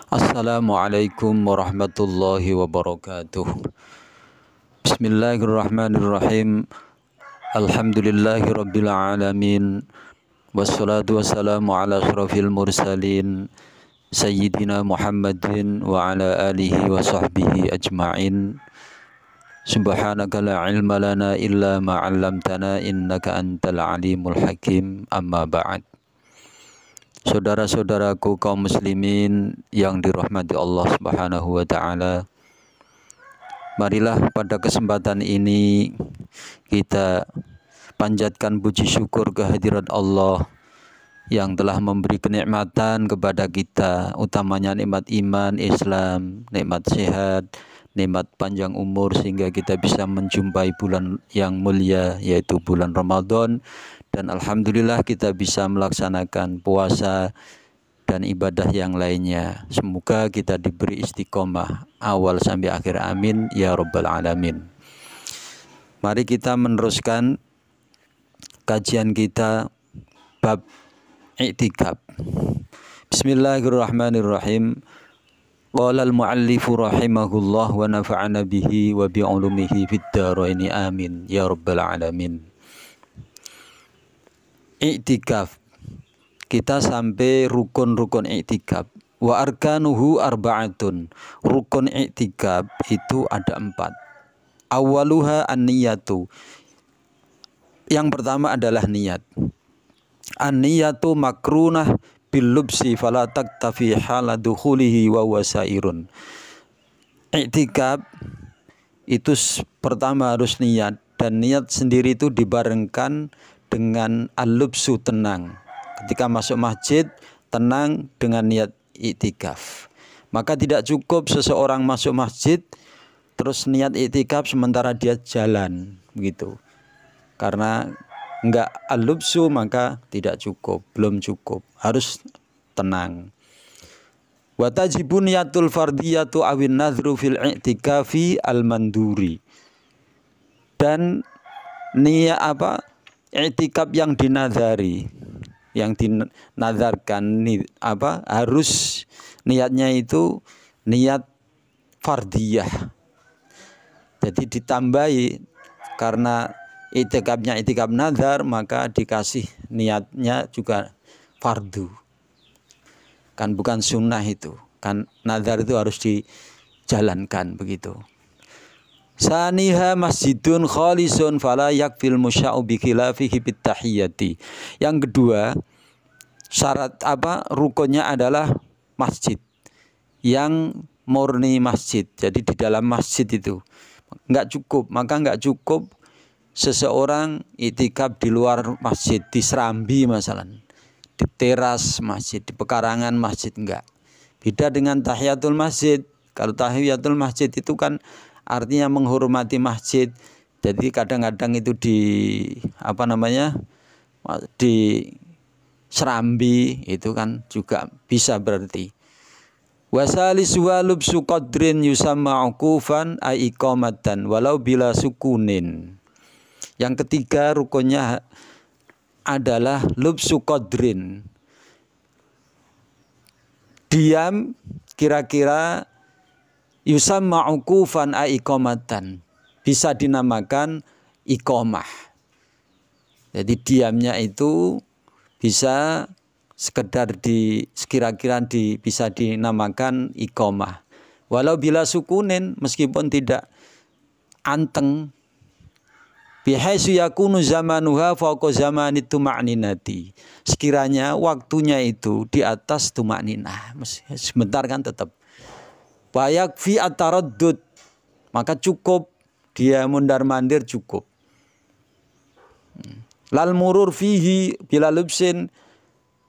Assalamualaikum warahmatullahi wabarakatuh. Bismillahirrahmanirrahim. Alhamdulillahi rabbil alamin. Wassalatu wassalamu ala asyrafil mursalin Sayyidina Muhammadin wa ala alihi wa sahbihi ajma'in. Subhanaka la ilma lana illa ma 'allamtana innaka antal alimul hakim. Amma ba'd. Saudara-saudaraku kaum muslimin yang dirahmati Allah Subhanahu wa taala, marilah pada kesempatan ini kita panjatkan puji syukur kehadirat Allah yang telah memberi kenikmatan kepada kita, utamanya nikmat iman, Islam, nikmat sehat, nikmat panjang umur, sehingga kita bisa menjumpai bulan yang mulia yaitu bulan Ramadan. Dan alhamdulillah kita bisa melaksanakan puasa dan ibadah yang lainnya. Semoga kita diberi istiqomah awal sampai akhir, amin ya rabbal alamin. Mari kita meneruskan kajian kita bab i'tikaf. Bismillahirrahmanirrahim. Qala al-muallifu rahimahullah wa nafa'ana bihi wa bi'ulumihi fid dharain, amin ya rabbal alamin. I'tikaf, kita sampai rukun-rukun i'tikaf. Wa arkanuhu arba'atun. Rukun i'tikaf itu ada 4. Awaluha an-niyatu. Yang pertama adalah niat. An-niyatu makrunah bil lubsi fala taktafi hala dukhulihi wa wasairun. I'tikaf itu pertama harus niat, dan niat sendiri itu dibarengkan dengan al-lubsu, tenang. Ketika masuk masjid tenang dengan niat i'tikaf. Maka tidak cukup seseorang masuk masjid terus niat i'tikaf sementara dia jalan begitu. Karena enggak al-lubsu maka tidak cukup, belum cukup. Harus tenang. Wa tajibu niyatul fardiyatu awin nadhru fil i'tikafi al-manduri. Dan niat i'tikaf yang dinazari, yang dinazarkan harus niatnya itu niat fardiyah. Jadi ditambahi, karena i'tikafnya i'tikaf nazar maka dikasih niatnya juga fardu. Kan bukan sunnah itu. Kan nazar itu harus dijalankan begitu. Saniha masjidun khalisun fala yakfil musya'u bi khilafihi bit tahiyyati. Yang kedua, syarat rukunnya adalah masjid yang murni masjid. Jadi di dalam masjid itu enggak cukup, maka enggak cukup seseorang i'tikaf di luar masjid, di serambi masalan, di teras masjid, di pekarangan masjid, enggak. Beda dengan tahiyatul masjid. Kalau tahiyatul masjid itu kan artinya menghormati masjid. Jadi kadang-kadang itu di serambi itu kan juga bisa berarti. Wasalis wa lubsu qadrin yusamma uqufan ay iqamatan walau bila sukunin. Yang ketiga rukunnya adalah lubsu qadrin. Diam kira-kira, yusamma uqufan a iqamatan, bisa dinamakan iqamah. Jadi diamnya itu bisa sekedar bisa dinamakan iqamah. Walau bila sukunin, meskipun tidak anteng. Bihaitsu yakunu zamanuha fawqa zamani tuma'ninati. Sekiranya waktunya itu di atas tuma'ninah. Sebentar kan tetap. Bayak fi ataraddud, maka cukup dia mundar-mandir cukup. Lal murur fihi bila lubsin,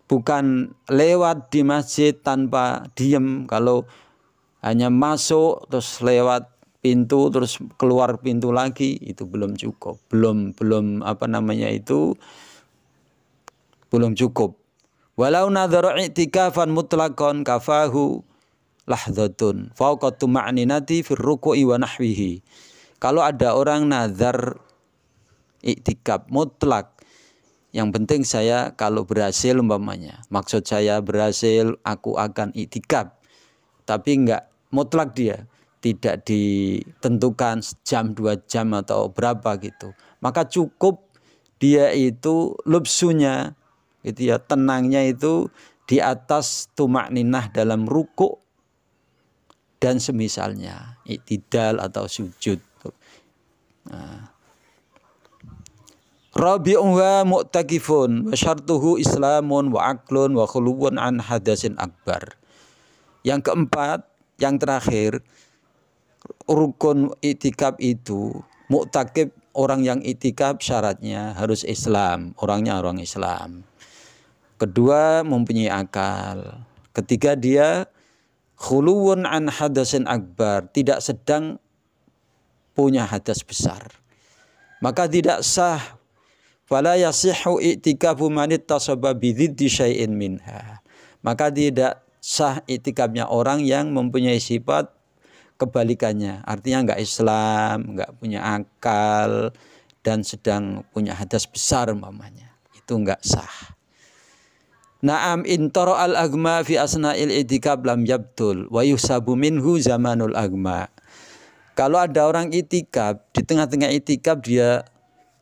bukan lewat di masjid tanpa diem. Kalau hanya masuk terus lewat pintu terus keluar pintu lagi, itu belum cukup. Belum cukup. Walau nadhara i'tikafan mutlaqan kafahu lahdhatun fauqa tuma'ninati fir ruku'i wa nahwihi. Kalau ada orang nazar i'tikaf mutlak, yang penting saya kalau berhasil umpamanya, maksud saya berhasil aku akan i'tikaf tapi enggak mutlak dia, tidak ditentukan jam 2 jam atau berapa gitu. Maka cukup dia itu lubsunya gitu ya, tenangnya itu di atas tumakninah dalam ruku dan semisalnya, iktidal atau sujud. Nah. Rabi'uha mu'takifun wa syartuhu islamun wa aqlun wa khuluwun an hadasin akbar. Yang keempat, yang terakhir, rukun itikaf itu mu'takif, orang yang itikaf syaratnya harus Islam, orangnya orang Islam. Kedua, mempunyai akal. Ketiga, dia khuluwun an hadasin akbar, tidak sedang punya hadas besar. Maka tidak sah, fala yasihhu i'tikafu man ittasaba bi dziddi syai'in minha. Maka tidak sah itikafnya orang yang mempunyai sifat kebalikannya, artinya enggak Islam, enggak punya akal, dan sedang punya hadas besar umpamanya, itu enggak sah. Naam intara al agma fi asna'il itikaf lam yabtul wa yusabu minhu zamanul agma. Kalau ada orang itikaf, di tengah-tengah itikaf dia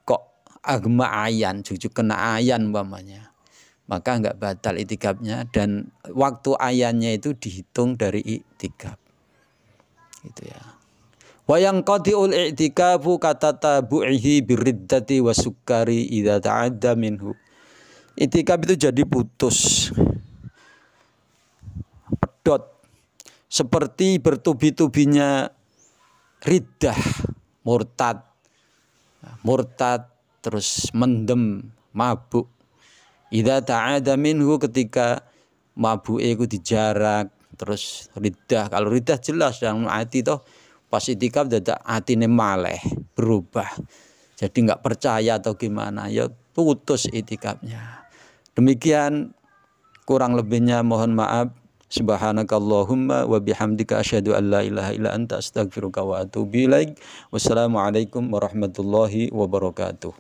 kok agma ayan, jujuk kena ayan umpamanya, maka enggak batal itikafnya, dan waktu ayannya itu dihitung dari itikaf. Gitu ya. Wa yanqati'ul i'tikafu katatabu'ihi birriddati wasukari idza ta'adda minhu. I'tikaf itu jadi putus, pedot, seperti bertubi-tubinya riddah, murtad, terus mendem, mabuk. Idza ta'adda minhu, ketika mabuk itu dijarak. Terus riddah, kalau riddah jelas dalam hati toh, pas itikaf dadak atine maleh berubah, jadi nggak percaya atau gimana, ya putus itikafnya. Demikian kurang lebihnya, mohon maaf. Subhanakallahumma wa bihamdika asyhadu an la ilaha illa anta astaghfiruka wa atubu ilaik. Wassalamualaikum warahmatullahi wabarakatuh.